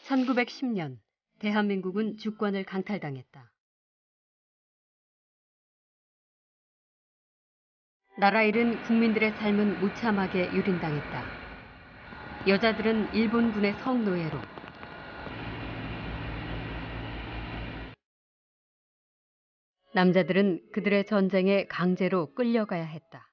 1910년 대한민국은 주권을 강탈당했다. 나라 잃은 국민들의 삶은 무참하게 유린당했다. 여자들은 일본군의 성노예로, 남자들은 그들의 전쟁에 강제로 끌려가야 했다.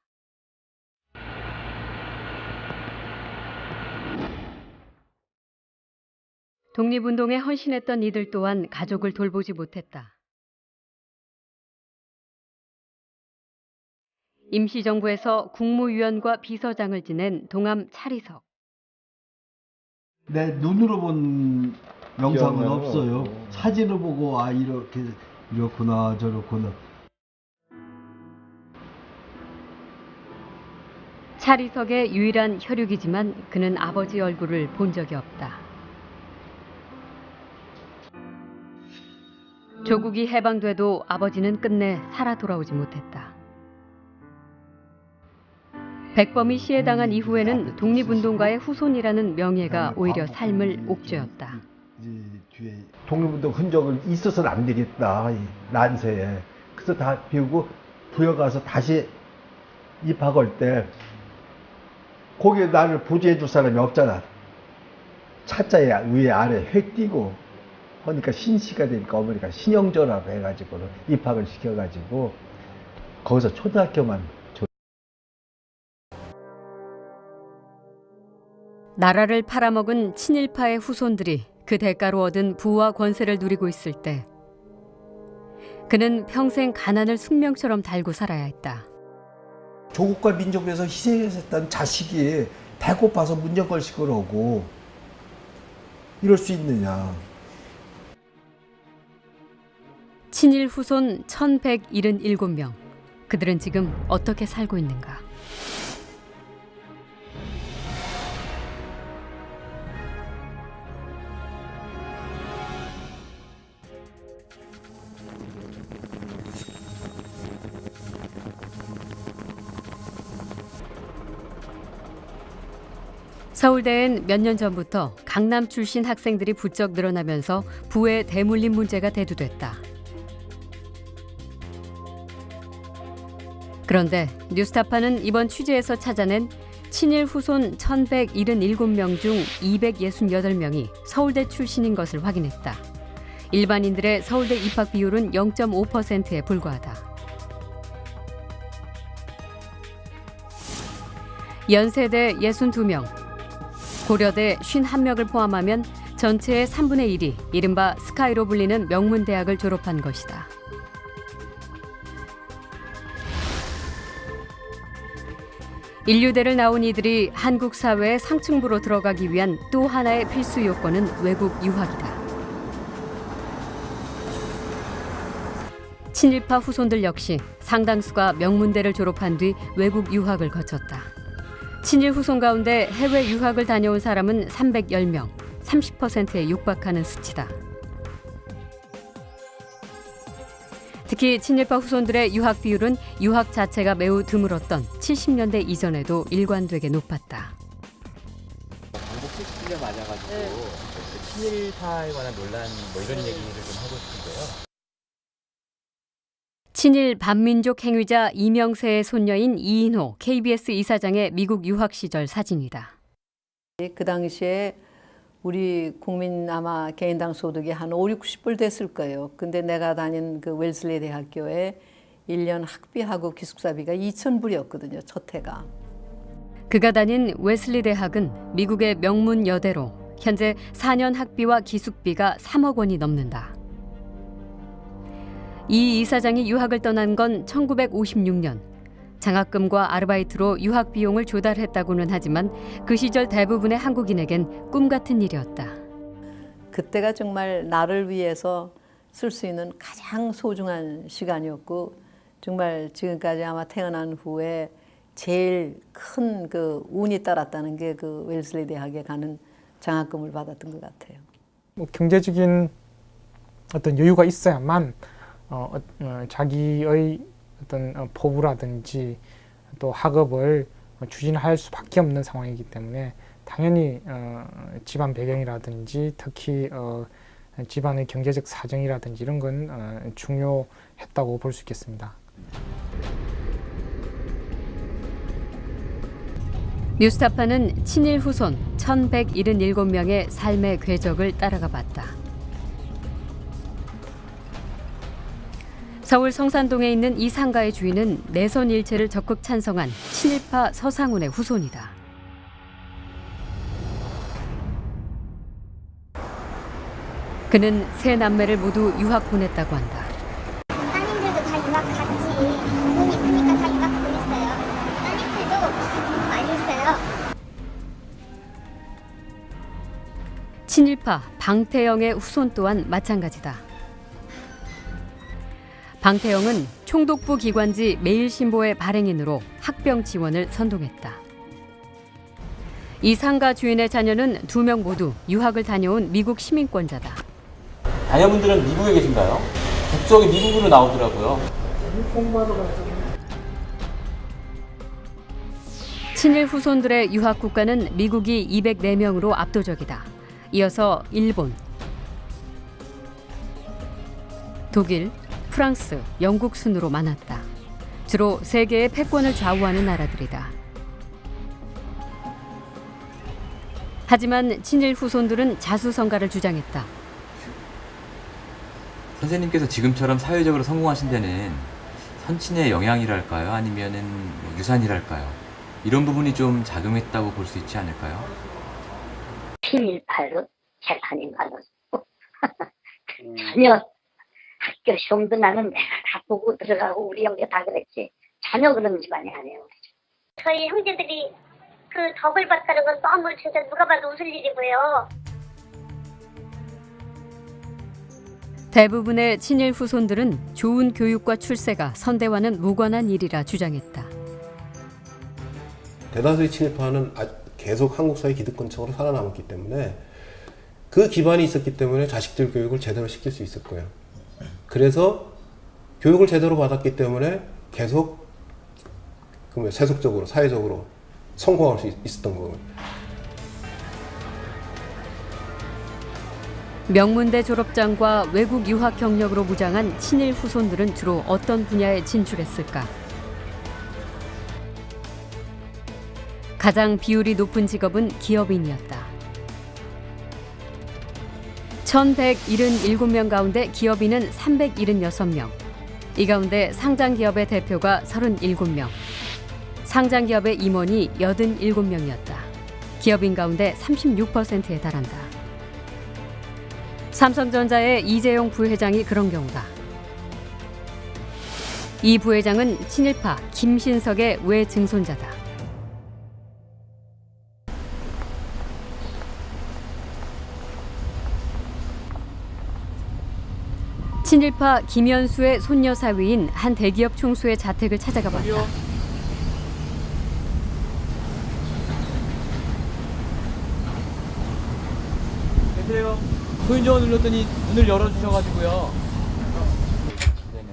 독립운동에 헌신했던 이들 또한 가족을 돌보지 못했다. 임시정부에서 국무위원과 비서장을 지낸 동암 차리석. 내 눈으로 본 영상은 없어요. 사진을 보고 이렇구나 저렇구나. 차리석의 유일한 혈육이지만 그는 아버지 얼굴을 본 적이 없다. 조국이 해방돼도 아버지는 끝내 살아 돌아오지 못했다. 백범이 시해당한 이후에는 독립운동가의 후손이라는 명예가 오히려 삶을 옥죄었다. 독립운동 흔적을 있어서는 안 되겠다, 이 난세에. 그래서 다 비우고 부여가서 다시 입학 올 때 거기에 나를 보조해 줄 사람이 없잖아. 차자에 위에 아래 획 띄고 하니까 신씨가 되니까 어머니가 신영조라고 해가지고 입학을 시켜가지고 거기서 초등학교만 나라를 팔아먹은 친일파의 후손들이 그 대가로 얻은 부와 권세를 누리고 있을 때 그는 평생 가난을 숙명처럼 달고 살아야 했다. 조국과 민족을 위해서 희생했던 자식이 배고파서 문정걸식을 하고 이럴 수 있느냐. 친일 후손 1177명. 그들은 지금 어떻게 살고 있는가? 서울대엔 몇 년 전부터 강남 출신 학생들이 부쩍 늘어나면서 부의 대물림 문제가 대두됐다. 그런데 뉴스타파는 이번 취재에서 찾아낸 친일 후손 1177명 중 268명이 서울대 출신인 것을 확인했다. 일반인들의 서울대 입학 비율은 0.5%에 불과하다. 연세대 62명, 고려대 51명을 포함하면 전체의 3분의 1이 이른바 스카이로 불리는 명문대학을 졸업한 것이다. 인류대를 나온 이들이 한국 사회의 상층부로 들어가기 위한 또 하나의 필수 요건은 외국 유학이다. 친일파 후손들 역시 상당수가 명문대를 졸업한 뒤 외국 유학을 거쳤다. 친일 후손 가운데 해외 유학을 다녀온 사람은 310명, 30%에 육박하는 수치다. 특히 친일파 후손들의 유학 비율은 유학 자체가 매우 드물었던 70년대 이전에도 일관되게 높았다. 광복 77년 맞아가지고 친일파에 관한 논란 이런 얘기를 좀 하고 싶은데요. 친일 반민족 행위자 이명세의 손녀인 이인호 KBS 이사장의 미국 유학 시절 사진이다. 그 당시에 우리 국민 아마 개인당 소득이 한 5, 60불 됐을 거예요. 근데 내가 다닌 그 웰슬리 대학교에 1년 학비하고 기숙사비가 2,000불이었거든요. 첫 해가. 그가 다닌 웨슬리 대학은 미국의 명문 여대로 현재 4년 학비와 기숙비가 3억 원이 넘는다. 이 이사장이 유학을 떠난 건 1956년. 장학금과 아르바이트로 유학 비용을 조달했다고는 하지만 그 시절 대부분의 한국인에겐 꿈 같은 일이었다. 그때가 정말 나를 위해서 쓸 수 있는 가장 소중한 시간이었고 정말 지금까지 아마 태어난 후에 제일 큰 그 운이 따랐다는 게 그 웰슬리 대학에 가는 장학금을 받았던 것 같아요. 경제적인 어떤 여유가 있어야만 자기의 어떤 포부라든지 또 학업을 추진할 수밖에 없는 상황이기 때문에 당연히 집안 배경이라든지 특히 집안의 경제적 사정이라든지 이런 건 중요했다고 볼 수 있겠습니다. 뉴스타파는 친일 후손 1177명의 삶의 궤적을 따라가 봤다. 서울 성산동에 있는 이 상가의 주인은 내선 일체를 적극 찬성한 친일파 서상훈의 후손이다. 그는 세 남매를 모두 유학 보냈다고 한다. 따님들도 다 유학 갔지. 돈 있으니까 다 유학 보냈어요. 따님들도 돈 많이 했어요. 친일파 방태영의 후손 또한 마찬가지다. 방태영은 총독부 기관지 매일신보의 발행인으로 학병 지원을 선동했다. 이 상가 주인의 자녀는 2명 모두 유학을 다녀온 미국 시민권자다. 자녀분들은 미국에 계신가요? 국적이 미국으로 나오더라고요. 친일 후손들의 유학 국가는 미국이 204명으로 압도적이다. 이어서 일본, 독일, 프랑스, 영국 순으로 많았다. 주로 세계의 패권을 좌우하는 나라들이다. 하지만 친일 후손들은 자수성가를 주장했다. 선생님께서 지금처럼 사회적으로 성공하신 데는 선친의 영향이랄까요? 아니면은 유산이랄까요? 이런 부분이 좀 작용했다고 볼 수 있지 않을까요? 친일파로 재판인가는 전혀 학교 시험도 나는 내가 다 보고 들어가고 우리 형제 다 그랬지. 전혀 그런 집안이 아니에요. 저희 형제들이 그 덕을 봤다는 건 너무 진짜 누가 봐도 웃을 일이고요. 대부분의 친일 후손들은 좋은 교육과 출세가 선대와는 무관한 일이라 주장했다. 대다수의 친일파는 계속 한국 사회 기득권층으로 살아남았기 때문에 그 기반이 있었기 때문에 자식들 교육을 제대로 시킬 수 있을 거예요. 그래서 교육을 제대로 받았기 때문에 계속 세속적으로 사회적으로 성공할 수 있었던 거예요. 명문대 졸업장과 외국 유학 경력으로 무장한 친일 후손들은 주로 어떤 분야에 진출했을까? 가장 비율이 높은 직업은 기업인이었다. 1177명 가운데 기업인은 376명. 이 가운데 상장기업의 대표가 37명. 상장기업의 임원이 87명이었다. 기업인 가운데 36%에 달한다. 삼성전자의 이재용 부회장이 그런 경우다. 이 부회장은 친일파 김신석의 외증손자다. 친일파 김현수의 손녀 사위인 한 대기업 총수의 자택을 찾아가 봤다. 계세요. 소인정을 눌렀더니 문을 열어주셔가지고요. 네네.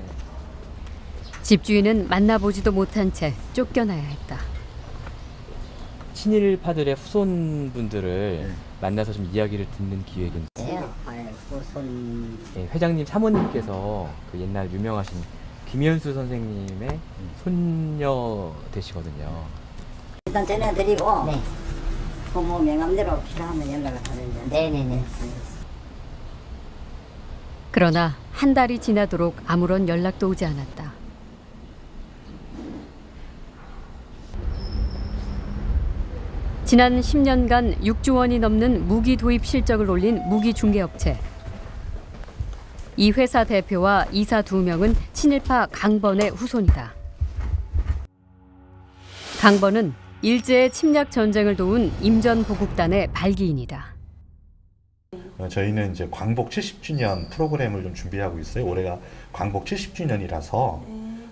집주인은 만나보지도 못한 채 쫓겨나야 했다. 친일파들의 후손분들을 만나서 좀 이야기를 듣는 기획인데 회장님 사모님께서 그 옛날 유명하신 김현수 선생님의 손녀 되시거든요. 일단 전해드리고 부모 명함대로 필요하면 연락을 하는데. 네네네. 그러나 한 달이 지나도록 아무런 연락도 오지 않았다. 지난 10년간 6조 원이 넘는 무기 도입 실적을 올린 무기 중개업체. 이 회사 대표와 이사 2명은 친일파 강번의 후손이다. 강번은 일제의 침략 전쟁을 도운 임전보국단의 발기인이다. 저희는 이제 광복 70주년 프로그램을 좀 준비하고 있어요. 올해가 광복 70주년이라서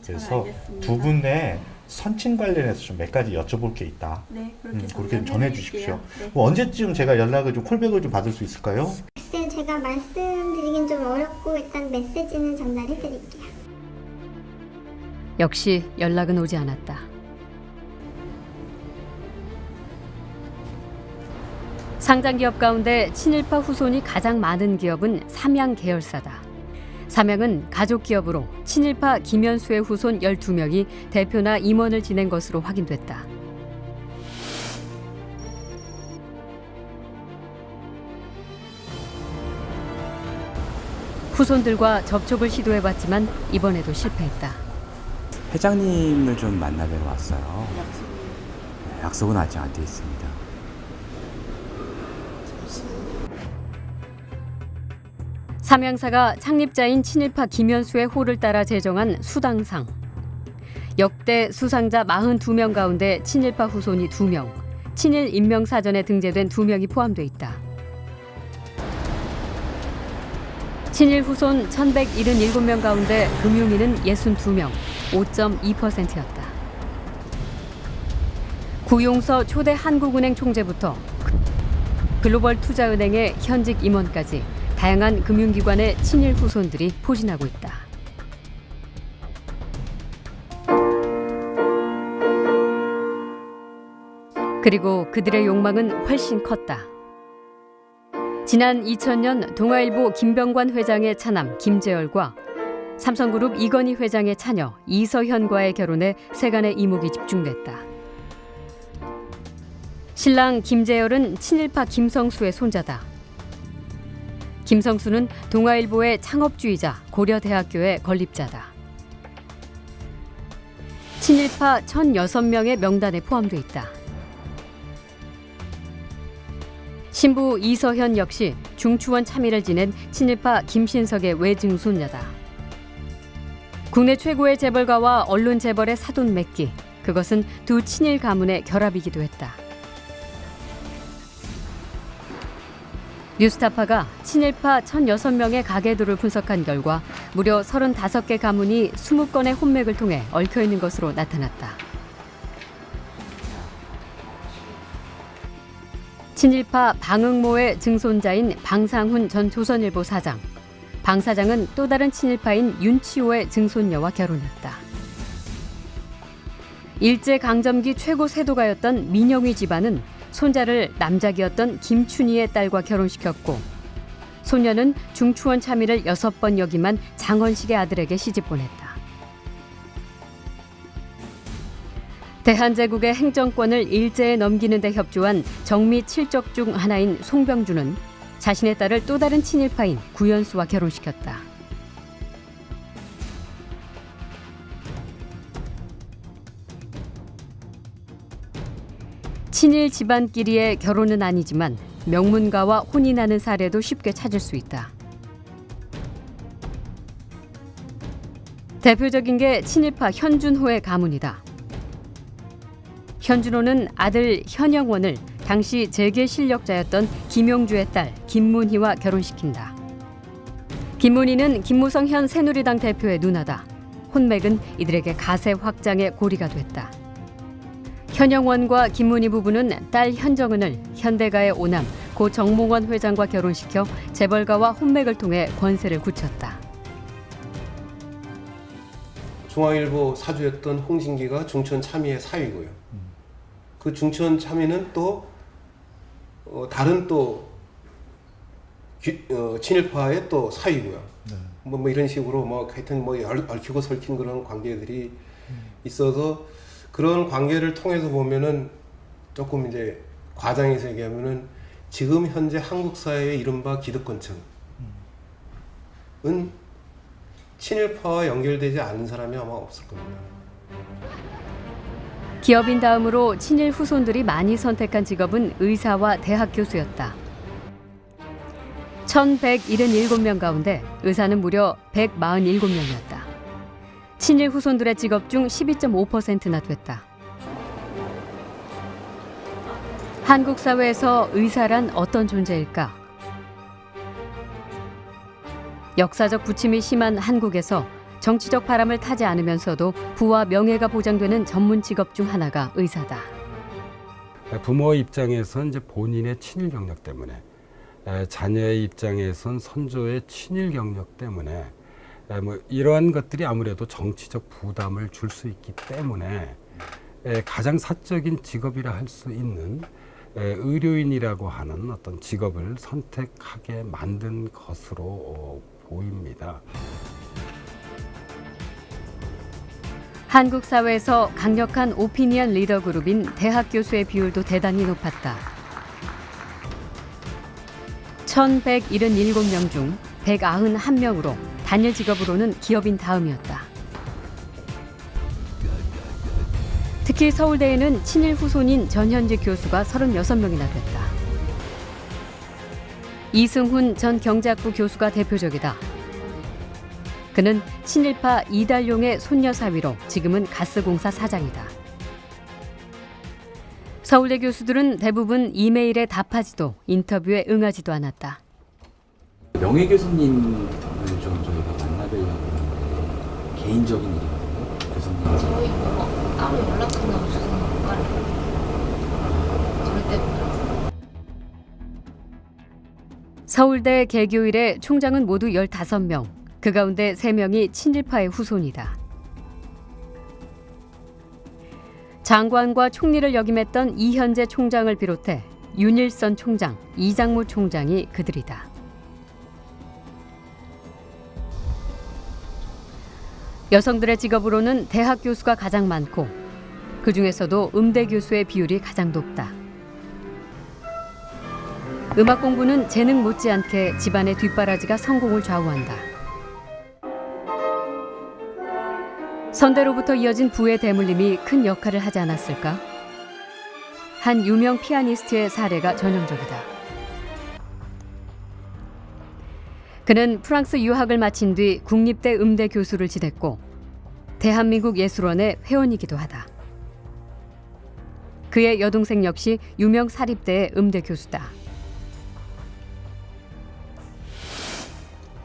그래서 알겠습니다. 두 분의 선친 관련해서 좀 몇 가지 여쭤볼 게 있다. 네, 그렇게 그렇게 좀 전해주십시오. 네. 뭐 언제쯤 제가 연락을 좀 콜백을 좀 받을 수 있을까요? 글쎄 제가 말씀드리긴 좀 어렵고 일단 메시지는 전달해드릴게요. 역시 연락은 오지 않았다. 상장 기업 가운데 친일파 후손이 가장 많은 기업은 삼양 계열사다. 삼양은 가족 기업으로 친일파 김현수의 후손 12명이 대표나 임원을 지낸 것으로 확인됐다. 후손들과 접촉을 시도해봤지만 이번에도 실패했다. 회장님을 좀 만나뵈러 왔어요. 네, 약속은 아직 안 돼 있습니다. 삼양사가 창립자인 친일파 김현수의 호를 따라 제정한 수당상. 역대 수상자 42명 가운데 친일파 후손이 2명, 친일 인명사전에 등재된 2명이 포함돼 있다. 친일 후손 1177명 가운데 금융인은 62명, 5.2%였다. 구용서 초대 한국은행 총재부터 글로벌 투자은행의 현직 임원까지 다양한 금융기관의 친일 후손들이 포진하고 있다. 그리고 그들의 욕망은 훨씬 컸다. 지난 2000년 동아일보 김병관 회장의 차남 김재열과 삼성그룹 이건희 회장의 차녀 이서현과의 결혼에 세간의 이목이 집중됐다. 신랑 김재열은 친일파 김성수의 손자다. 김성수는 동아일보의 창업주이자 고려대학교의 건립자다. 친일파 1,006명의 명단에 포함돼 있다. 신부 이서현 역시 중추원 참의를 지낸 친일파 김신석의 외증손녀다. 국내 최고의 재벌가와 언론 재벌의 사돈 맺기, 그것은 두 친일 가문의 결합이기도 했다. 뉴스타파가 친일파 1,006명의 가계도를 분석한 결과 무려 35개 가문이 20건의 혼맥을 통해 얽혀있는 것으로 나타났다. 친일파 방응모의 증손자인 방상훈 전 조선일보 사장. 방 사장은 또 다른 친일파인 윤치호의 증손녀와 결혼했다. 일제강점기 최고 세도가였던 민영휘 집안은 손자를 남작이었던 김춘희의 딸과 결혼시켰고, 손녀는 중추원 참의를 6번 역임한 장원식의 아들에게 시집보냈다. 대한제국의 행정권을 일제에 넘기는 데 협조한 정미 7적 중 하나인 송병주는 자신의 딸을 또 다른 친일파인 구연수와 결혼시켰다. 친일 집안끼리의 결혼은 아니지만 명문가와 혼이 나는 사례도 쉽게 찾을 수 있다. 대표적인 게 친일파 현준호의 가문이다. 현준호는 아들 현영원을 당시 재계 실력자였던 김용주의 딸 김문희와 결혼시킨다. 김문희는 김무성 현 새누리당 대표의 누나다. 혼맥은 이들에게 가세 확장의 고리가 됐다. 현영원과 김문희 부부는 딸 현정은을 현대가의 오남 고 정몽원 회장과 결혼시켜 재벌가와 혼맥을 통해 권세를 굳혔다. 중앙일보 사주였던 홍진기가 중천 참의의 사위고요. 그 중천 참의는 또 다른 또 친일파의 또 사위고요. 뭐 이런 식으로 뭐 하여튼 뭐 얽히고 설킨 그런 관계들이 있어서 그런 관계를 통해서 보면은 조금 이제 과장해서 얘기하면은 지금 현재 한국 사회의 이른바 기득권층은 친일파와 연결되지 않은 사람이 아마 없을 겁니다. 기업인 다음으로 친일 후손들이 많이 선택한 직업은 의사와 대학 교수였다. 1,177명 가운데 의사는 무려 147명이었다. 친일 후손들의 직업 중 12.5%나 됐다. 한국 사회에서 의사란 어떤 존재일까? 역사적 부침이 심한 한국에서 정치적 바람을 타지 않으면서도 부와 명예가 보장되는 전문 직업 중 하나가 의사다. 부모 입장에선 이제 본인의 친일 경력 때문에, 자녀의 입장에선 선조의 친일 경력 때문에, 뭐 이러한 것들이 아무래도 정치적 부담을 줄 수 있기 때문에 가장 사적인 직업이라 할 수 있는 의료인이라고 하는 어떤 직업을 선택하게 만든 것으로 보입니다. 한국 사회에서 강력한 오피니언 리더 그룹인 대학 교수의 비율도 대단히 높았다. 1,177명 중 191명으로 단일 직업으로는 기업인 다음이었다. 특히 서울대에는 친일 후손인 전현직 교수가 36명이나 됐다. 이승훈 전 경제학부 교수가 대표적이다. 그는 친일파 이달용의 손녀 사위로 지금은 가스공사 사장이다. 서울대 교수들은 대부분 이메일에 답하지도 인터뷰에 응하지도 않았다. 명예 교수님을 좀 저희가 만나뵈려고 하는데 개인적인 일이거든요. 교수님. 저희 따로 연락처나 주소는 못 가요. 절대 못 가요. 서울대 개교 이래 총장은 모두 15명. 그 가운데 3명이 친일파의 후손이다. 장관과 총리를 역임했던 이현재 총장을 비롯해 윤일선 총장, 이장무 총장이 그들이다. 여성들의 직업으로는 대학 교수가 가장 많고 그 중에서도 음대 교수의 비율이 가장 높다. 음악 공부는 재능 못지않게 집안의 뒷바라지가 성공을 좌우한다. 선대로부터 이어진 부의 대물림이 큰 역할을 하지 않았을까? 한 유명 피아니스트의 사례가 전형적이다. 그는 프랑스 유학을 마친 뒤 국립대 음대 교수를 지냈고 대한민국 예술원의 회원이기도 하다. 그의 여동생 역시 유명 사립대의 음대 교수다.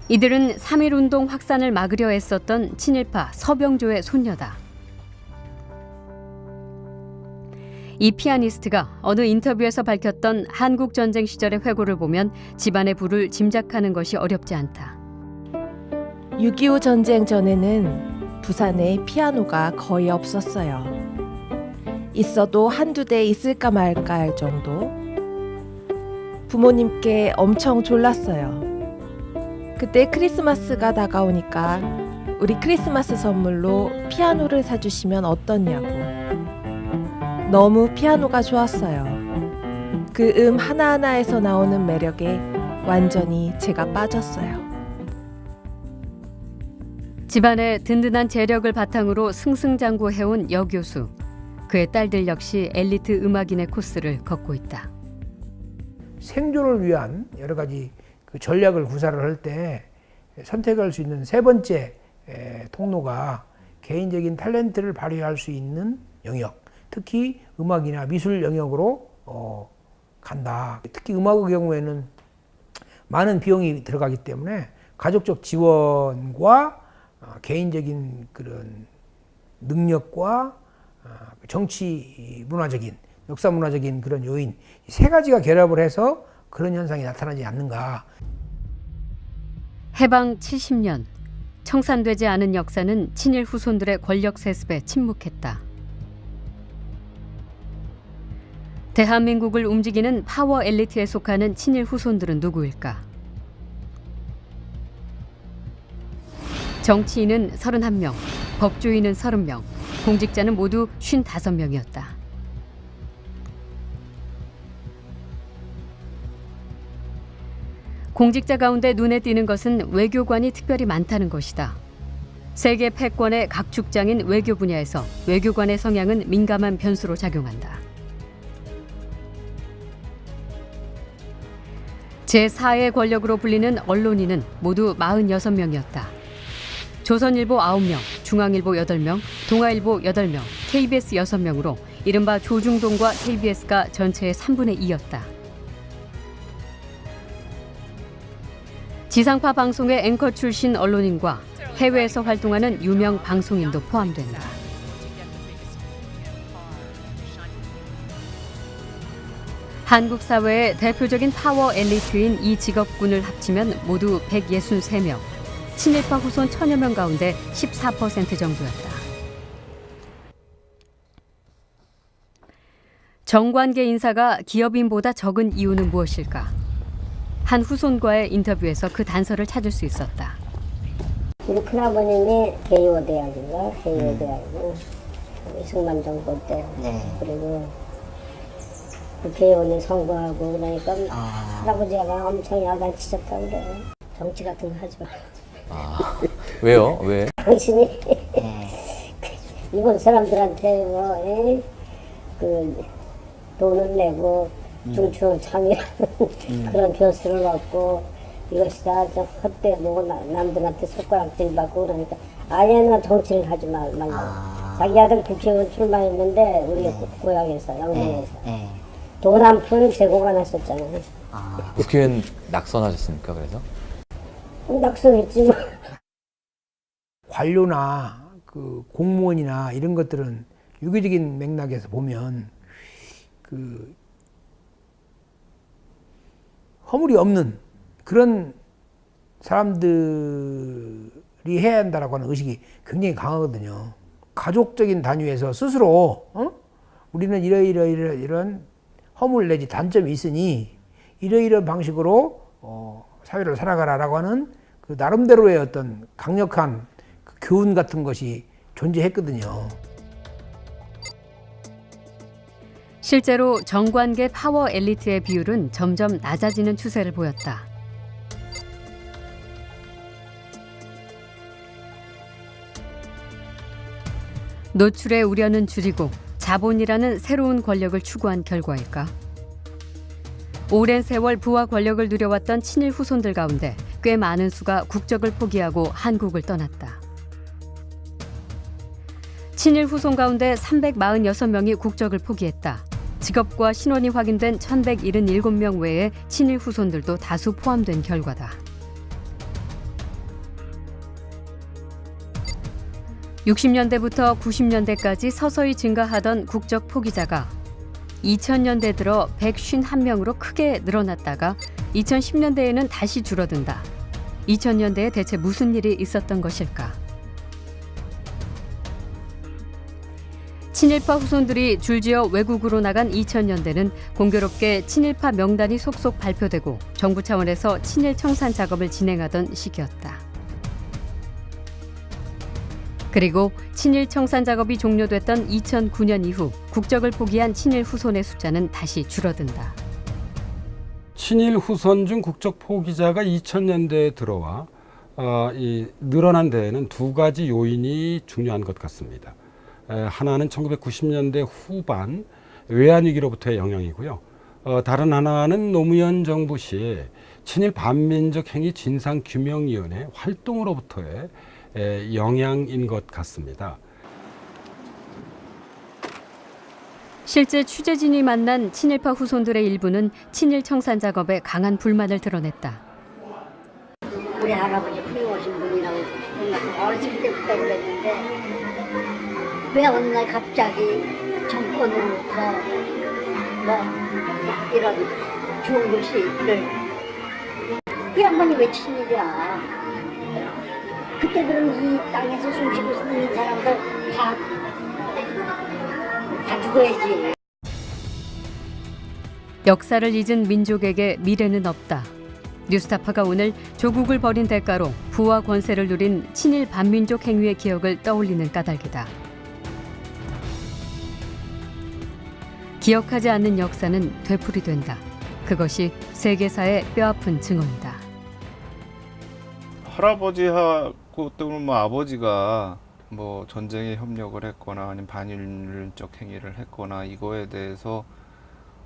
이들은 3.1운동 확산을 막으려 애썼던 친일파 서병조의 손녀다. 이 피아니스트가 어느 인터뷰에서 밝혔던 한국전쟁 시절의 회고를 보면 집안의 부를 짐작하는 것이 어렵지 않다. 6.25 전쟁 전에는 부산에 피아노가 거의 없었어요. 있어도 한두 대 있을까 말까 할 정도. 부모님께 엄청 졸랐어요. 그때 크리스마스가 다가오니까 우리 크리스마스 선물로 피아노를 사주시면 어떻냐고. 너무 피아노가 좋았어요. 그 하나하나에서 나오는 매력에 완전히 제가 빠졌어요. 집안의 든든한 재력을 바탕으로 승승장구해온 여 교수. 그의 딸들 역시 엘리트 음악인의 코스를 걷고 있다. 생존을 위한 여러 가지 그 전략을 구사를 할 때 선택할 수 있는 세 번째 통로가 개인적인 탤런트를 발휘할 수 있는 영역, 특히 음악이나 미술 영역으로 간다. 특히 음악의 경우에는 많은 비용이 들어가기 때문에 가족적 지원과 개인적인 그런 능력과 정치 문화적인, 역사 문화적인 그런 요인, 세 가지가 결합을 해서 그런 현상이 나타나지 않는가. 해방 70년, 청산되지 않은 역사는 친일 후손들의 권력 세습에 침묵했다. 대한민국을 움직이는 파워 엘리트에 속하는 친일 후손들은 누구일까? 정치인은 31명, 법조인은 30명, 공직자는 모두 55명이었다. 공직자 가운데 눈에 띄는 것은 외교관이 특별히 많다는 것이다. 세계 패권의 각 축장인 외교 분야에서 외교관의 성향은 민감한 변수로 작용한다. 제4의 권력으로 불리는 언론인은 모두 46명이었다. 조선일보 9명, 중앙일보 8명, 동아일보 8명, KBS 6명으로 이른바 조중동과 KBS가 전체의 3분의 2였다. 지상파 방송의 앵커 출신 언론인과 해외에서 활동하는 유명 방송인도 포함된다. 한국 사회의 대표적인 파워 엘리트인 이 직업군을 합치면 모두 163명, 친일파 후손 1000여 명 가운데 14% 정도였다. 정관계 인사가 기업인보다 적은 이유는 무엇일까? 한 후손과의 인터뷰에서 그 단서를 찾을 수 있었다. 우리 큰아버님이 개요대학인가? 개요대학이고 이승만 정부 때 그리고 그 개요는 선거하고 그러니까 할아버지가 엄청 야단치셨다고 그래. 정치 같은 거 하지 마. 왜요? 왜? 당신이 일본 사람들한테 뭐 그 돈을 내고 중추장이라는 그런 변수를 얻고 이것이 다 헛되고 뭐 남들한테 손가락질 받고 그러니까 아예는 정치를 하지 말고 자기 아들 국회의원 출마했는데 우리 고향에서 영동에서 돈 한 푼 제공 안 하셨잖아요. 국회의원 낙선하셨습니까? 그래서? 낙선했지 뭐. 관료나 그 공무원이나 이런 것들은 유교적인 맥락에서 보면 그 허물이 없는 그런 사람들이 해야 한다라고 하는 의식이 굉장히 강하거든요. 가족적인 단위에서 스스로 우리는 이런 허물 내지 단점이 있으니 이러이러한 방식으로 사회를 살아가라라고 하는 그 나름대로의 어떤 강력한 그 교훈 같은 것이 존재했거든요. 실제로 정관계 파워 엘리트의 비율은 점점 낮아지는 추세를 보였다. 노출의 우려는 줄이고 자본이라는 새로운 권력을 추구한 결과일까? 오랜 세월 부와 권력을 누려왔던 친일 후손들 가운데 꽤 많은 수가 국적을 포기하고 한국을 떠났다. 친일 후손 가운데 346명이 국적을 포기했다. 직업과 신원이 확인된 1177명 외에 친일 후손들도 다수 포함된 결과다. 60년대부터 90년대까지 서서히 증가하던 국적 포기자가 2000년대 들어 151명으로 크게 늘어났다가 2010년대에는 다시 줄어든다. 2000년대에 대체 무슨 일이 있었던 것일까? 친일파 후손들이 줄지어 외국으로 나간 2000년대는 공교롭게 친일파 명단이 속속 발표되고 정부 차원에서 친일 청산 작업을 진행하던 시기였다. 그리고 친일 청산 작업이 종료됐던 2009년 이후 국적을 포기한 친일 후손의 숫자는 다시 줄어든다. 친일 후손 중 국적 포기자가 2000년대에 들어와 늘어난 데에는 두 가지 요인이 중요한 것 같습니다. 하나는 1990년대 후반 외환위기로부터의 영향이고요. 다른 하나는 노무현 정부 시에 친일 반민족 행위 진상규명위원회 활동으로부터의 영향인 것 같습니다. 실제 취재진이 만난 친일파 후손들의 일부는 친일 청산 작업에 강한 불만을 드러냈다. 우리 할아버지 훌륭하신 분이라고 어렸을 때부터 그랬는데 왜 어느 날 갑자기 정권으로서 뭐 이런 좋은 글씨를 그 양반이 왜 친일이야? 그때들은 이 땅에서 숨쉬고 있는 사람들 다 죽어야지. 역사를 잊은 민족에게 미래는 없다. 뉴스타파가 오늘 조국을 버린 대가로 부와 권세를 누린 친일 반민족 행위의 기억을 떠올리는 까닭이다. 기억하지 않는 역사는 되풀이된다. 그것이 세계사의 뼈아픈 증언이다. 할아버지하고 또는 뭐 아버지가 뭐 전쟁에 협력을 했거나 아니면 반인륜적 행위를 했거나 이거에 대해서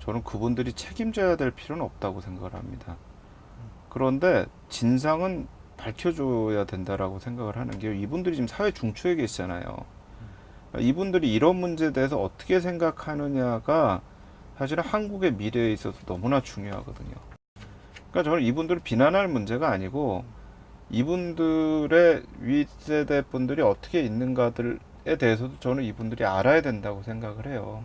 저는 그분들이 책임져야 될 필요는 없다고 생각을 합니다. 그런데 진상은 밝혀줘야 된다라고 생각을 하는 게 이분들이 지금 사회 중추에 계시잖아요. 이분들이 이런 문제에 대해서 어떻게 생각하느냐가 사실은 한국의 미래에 있어서 너무나 중요하거든요. 그러니까 저는 이분들을 비난할 문제가 아니고 이분들의 윗세대 분들이 어떻게 있는가들에 대해서도 저는 이분들이 알아야 된다고 생각을 해요.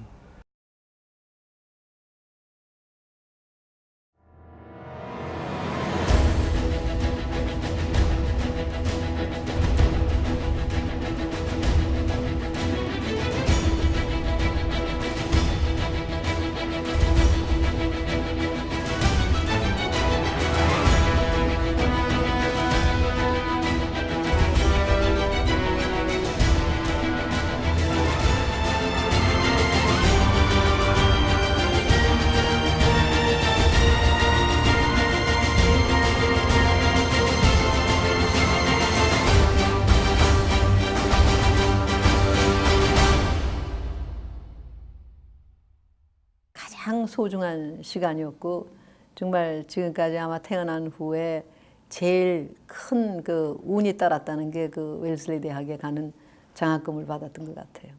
가장 소중한 시간이었고 정말 지금까지 아마 태어난 후에 제일 큰 그 운이 따랐다는 게 그 웰슬리 대학에 가는 장학금을 받았던 것 같아요.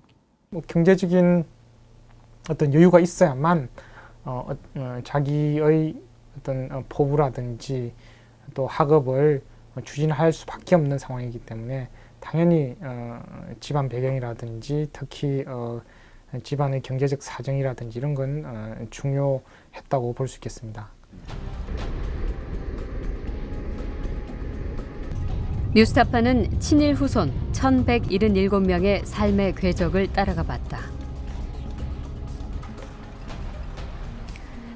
뭐 경제적인 어떤 여유가 있어야만 자기의 어떤 포부라든지 또 학업을 추진할 수밖에 없는 상황이기 때문에 당연히 집안 배경이라든지 특히 집안의 경제적 사정이라든지 이런 건 중요했다고 볼 수 있겠습니다. 뉴스타파는 친일 후손 1177명의 삶의 궤적을 따라가 봤다.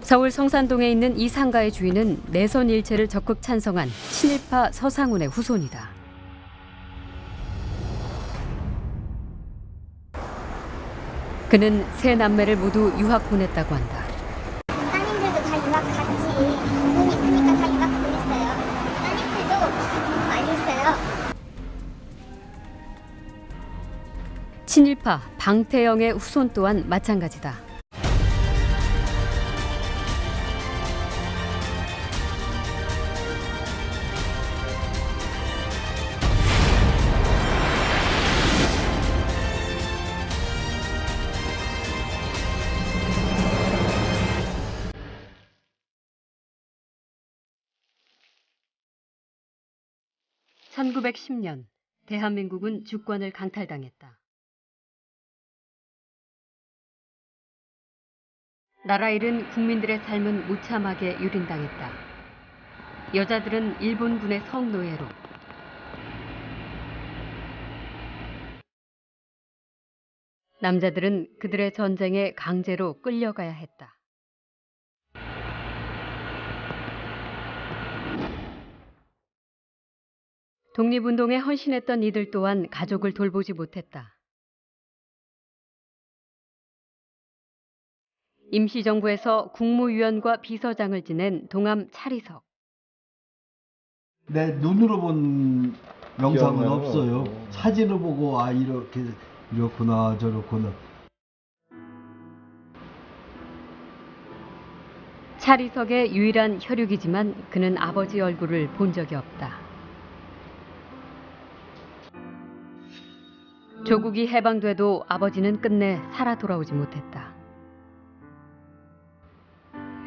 서울 성산동에 있는 이 상가의 주인은 내선 일체를 적극 찬성한 친일파 서상훈의 후손이다. 그는 세 남매를 모두 유학 보냈다고 한다. 따님들도 다 유학 갔지. 돈 있으니까 다 유학 보냈어요. 따님들도 돈 많이 있어요. 친일파 방태영의 후손 또한 마찬가지다. (1910년) 대한민국은 주권을 강탈당했다. 나라 잃은 국민들의 삶은 무참하게 유린당했다. 여자들은 일본군의 성노예로, 남자들은 그들의 전쟁에 강제로 끌려가야 했다. 독립운동에 헌신했던 이들 또한 가족을 돌보지 못했다. 임시정부에서 국무위원과 비서장을 지낸 동암 차리석. 내 눈으로 본 영상은 없어요. 사진을 보고 아 이렇구나 저렇구나. 차리석의 유일한 혈육이지만 그는 아버지 얼굴을 본 적이 없다. 조국이 해방돼도 아버지는 끝내 살아 돌아오지 못했다.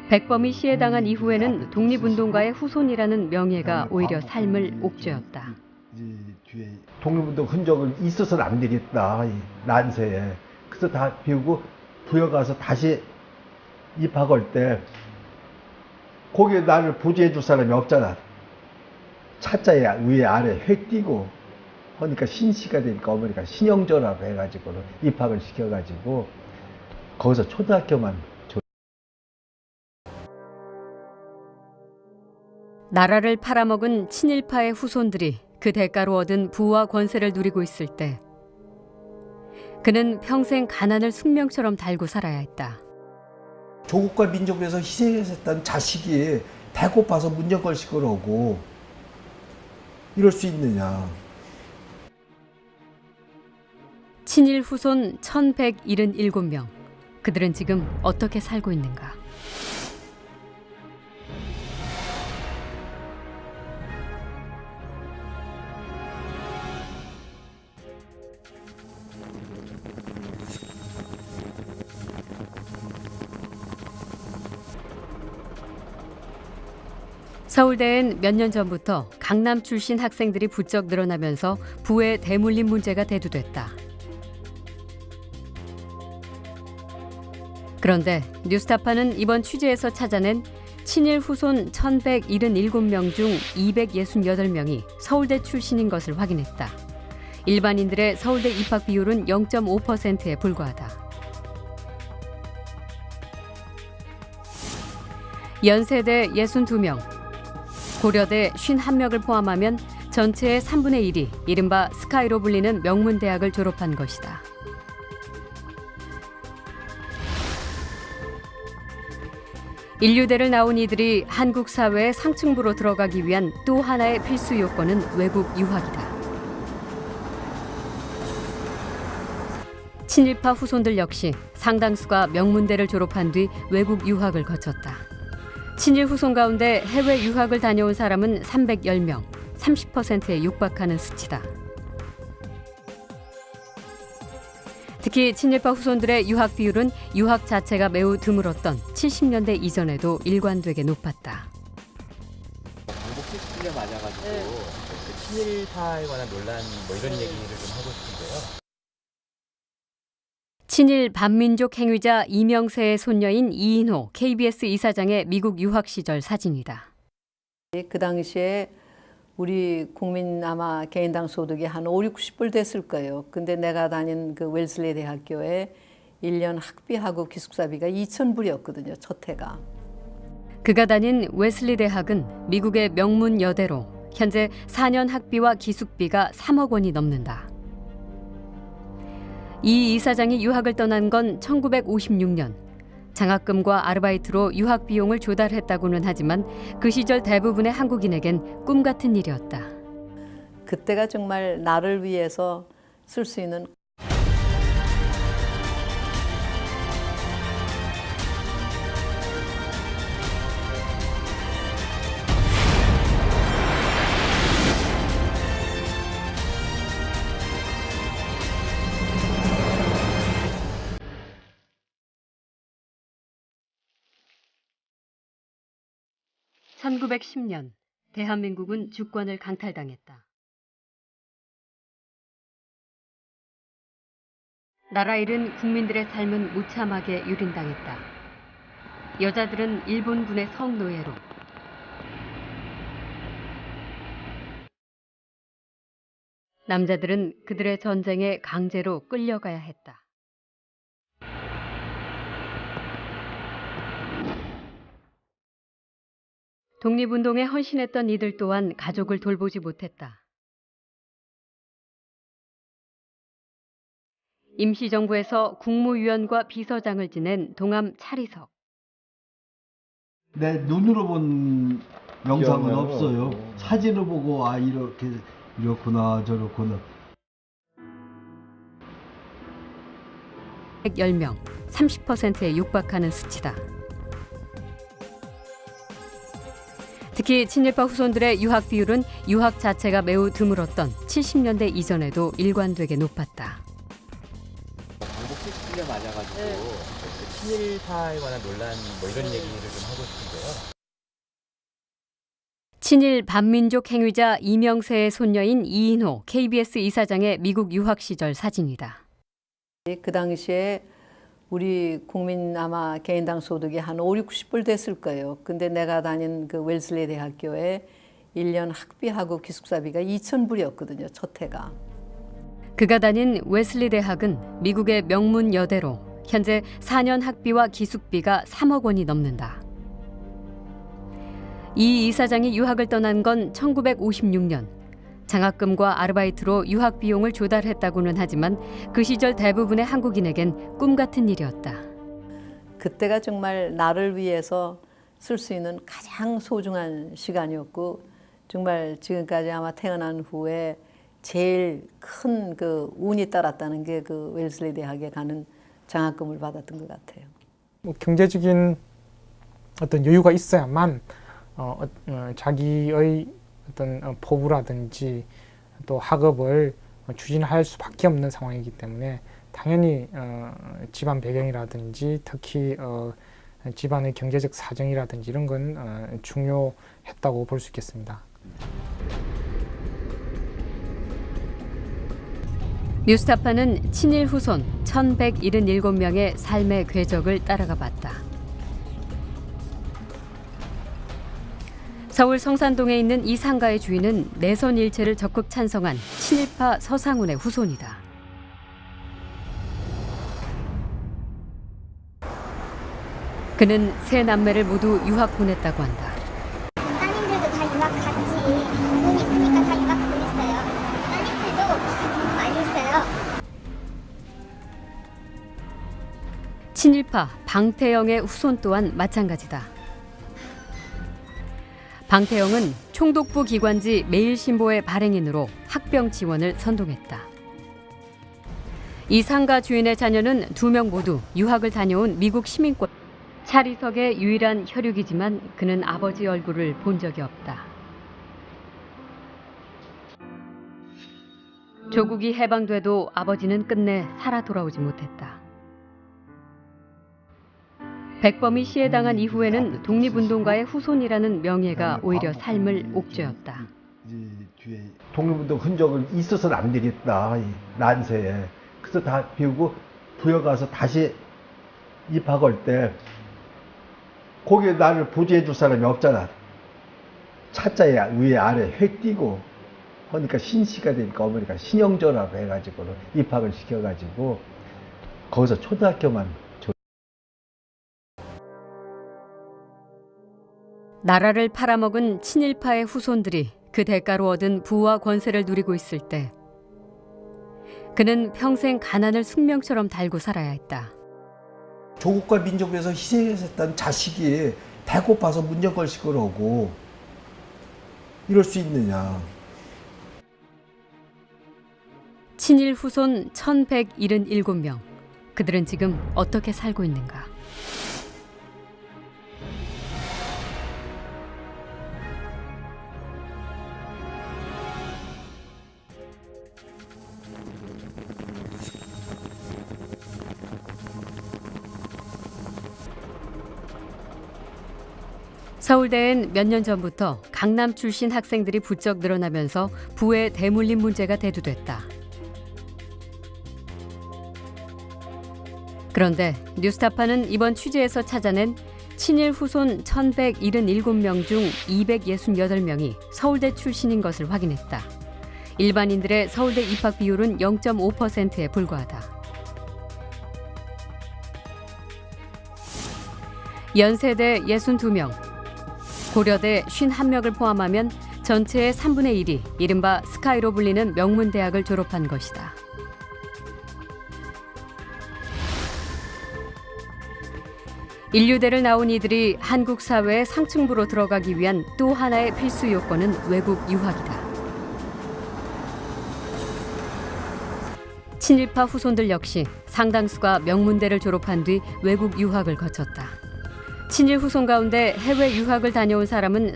백범이 시해당한 이후에는 독립운동가의 후손이라는 명예가 오히려 삶을 옥죄었다. 뒤에 독립운동 흔적을 있어서는 안 되겠다, 이 난세에. 그래서 다 비우고 부여가서 다시 입학할 때 거기에 나를 보조해 줄 사람이 없잖아. 차자에 위에 아래 획 띄고 하니까 신씨가 되니까 어머니가 신영조라고 해가지고 입학을 시켜가지고 거기서 초등학교만 나라를 팔아먹은 친일파의 후손들이 그 대가로 얻은 부와 권세를 누리고 있을 때 그는 평생 가난을 숙명처럼 달고 살아야 했다. 조국과 민족을 위해서 희생했던 자식이 배고파서 문정걸식 그러고 이럴 수 있느냐. 친일 후손 1177명. 그들은 지금 어떻게 살고 있는가? 서울대엔 몇 년 전부터 강남 출신 학생들이 부쩍 늘어나면서 부의 대물림 문제가 대두됐다. 그런데 뉴스타파는 이번 취재에서 찾아낸 친일 후손 1177명 중 268명이 서울대 출신인 것을 확인했다. 일반인들의 서울대 입학 비율은 0.5%에 불과하다. 연세대 62명, 고려대 51명을 포함하면 전체의 3분의 1이 이른바 스카이로 불리는 명문대학을 졸업한 것이다. 인류대를 나온 이들이 한국 사회의 상층부로 들어가기 위한 또 하나의 필수 요건은 외국 유학이다. 친일파 후손들 역시 상당수가 명문대를 졸업한 뒤 외국 유학을 거쳤다. 친일 후손 가운데 해외 유학을 다녀온 사람은 310명, 30%에 육박하는 수치다. 특히 친일파 후손들의 유학 비율은 유학 자체가 매우 드물었던 70년대 이전에도 일관되게 높았다. 광복 70주년 맞아가지고 그 친일파에 관한 논란 뭐 이런 얘기를 좀 하고 싶은데요. 친일 반민족 행위자 이명세의 손녀인 이인호 KBS 이사장의 미국 유학 시절 사진이다. 그 당시에 우리 국민 아마 개인당 소득이 한 5, 60불 됐을 거예요. 근데 내가 다닌 그 웰슬리 대학교에 1년 학비하고 기숙사비가 2,000불이었거든요. 첫 해가. 그가 다닌 웨슬리 대학은 미국의 명문 여대로 현재 4년 학비와 기숙비가 3억 원이 넘는다. 이 이사장이 유학을 떠난 건 1956년. 장학금과 아르바이트로 유학 비용을 조달했다고는 하지만 그 시절 대부분의 한국인에겐 꿈 같은 일이었다. 그때가 정말 나를 위해서 쓸 수 있는 (1910년) 대한민국은 주권을 강탈당했다. 나라 잃은 국민들의 삶은 무참하게 유린당했다. 여자들은 일본군의 성노예로, 남자들은 그들의 전쟁에 강제로 끌려가야 했다. 독립운동에 헌신했던 이들 또한 가족을 돌보지 못했다. 임시정부에서 국무위원과 비서장을 지낸 동암 차리석. 내 눈으로 본 영상은 없어요. 사진을 보고 아 이렇구나 저렇구나. 110명, 30%에 육박하는 수치다. 특히 친일파 후손들의 유학 비율은 유학 자체가 매우 드물었던 70년대 이전에도 일관되게 높았다. 광복 70주년 맞아가지고 그 친일파에 관한 논란 뭐 이런 얘기를 좀 하고 싶은데요. 친일 반민족 행위자 이명세의 손녀인 이인호 KBS 이사장의 미국 유학 시절 사진이다. 그 당시에 우리 국민 아마 개인당 소득이 한 5, 60불 됐을 거예요. 근데 내가 다닌 그 웰슬리 대학교에 1년 학비하고 기숙사비가 2,000불이었거든요. 첫 해가. 그가 다닌 웨슬리 대학은 미국의 명문 여대로 현재 4년 학비와 기숙비가 3억 원이 넘는다. 이 이사장이 유학을 떠난 건 1956년. 장학금과 아르바이트로 유학 비용을 조달했다고는 하지만 그 시절 대부분의 한국인에겐 꿈 같은 일이었다. 그때가 정말 나를 위해서 쓸 수 있는 가장 소중한 시간이었고 정말 지금까지 아마 태어난 후에 제일 큰 그 운이 따랐다는 게 그 웰슬리 대학에 가는 장학금을 받았던 것 같아요. 뭐 경제적인 어떤 여유가 있어야만 자기의 어떤 포부라든지 또 학업을 추진할 수밖에 없는 상황이기 때문에 당연히 집안 배경이라든지 특히 집안의 경제적 사정이라든지 이런 건 중요했다고 볼 수 있겠습니다. 뉴스타파는 친일 후손 1,177명의 삶의 궤적을 따라가 봤다. 서울 성산동에 있는 이 상가의 주인은 내선 일체를 적극 찬성한 친일파 서상훈의 후손이다. 그는 세 남매를 모두 유학 보냈다고 한다. 따님들도 다 유학 갔지. 돈 있으니까 다 유학 보냈어요. 따님들도 돈 많이 했어요. 친일파 방태영의 후손 또한 마찬가지다. 방태영은 총독부 기관지 매일신보의 발행인으로 학병 지원을 선동했다. 이 상가 주인의 자녀는 2명 모두 유학을 다녀온 미국 시민권. 차리석의 유일한 혈육이지만 그는 아버지 얼굴을 본 적이 없다. 조국이 해방돼도 아버지는 끝내 살아 돌아오지 못했다. 백범이 시해당한 이후에는 독립운동가의 후손이라는 명예가 오히려 삶을 옥죄었다. 뒤에 독립운동 흔적을 있어서는 안 되겠다, 이 난세에. 그래서 다 비우고 부여가서 다시 입학 올 때 거기에 나를 보조해 줄 사람이 없잖아. 차자에 위에 아래 회 띄고 하니까 신씨가 되니까 어머니가 신영조라고 해가지고 입학을 시켜가지고 거기서 초등학교만 나라를 팔아먹은 친일파의 후손들이 그 대가로 얻은 부와 권세를 누리고 있을 때 그는 평생 가난을 숙명처럼 달고 살아야 했다. 조국과 민족을 위해서 희생했던 자식이 배고파서 문정걸식을 하고 이럴 수 있느냐. 친일 후손 1177명. 그들은 지금 어떻게 살고 있는가? 서울대엔 몇 년 전부터 강남 출신 학생들이 부쩍 늘어나면서 부의 대물림 문제가 대두됐다. 그런데 뉴스타파는 이번 취재에서 찾아낸 친일 후손 1177명 중 268명이 서울대 출신인 것을 확인했다. 일반인들의 서울대 입학 비율은 0.5%에 불과하다. 연세대 62명, 고려대 51명을 포함하면 전체의 3분의 1이 이른바 스카이로 불리는 명문대학을 졸업한 것이다. 인류대를 나온 이들이 한국 사회의 상층부로 들어가기 위한 또 하나의 필수 요건은 외국 유학이다. 친일파 후손들 역시 상당수가 명문대를 졸업한 뒤 외국 유학을 거쳤다. 친일 후손 가운데 해외 유학을 다녀온 사람은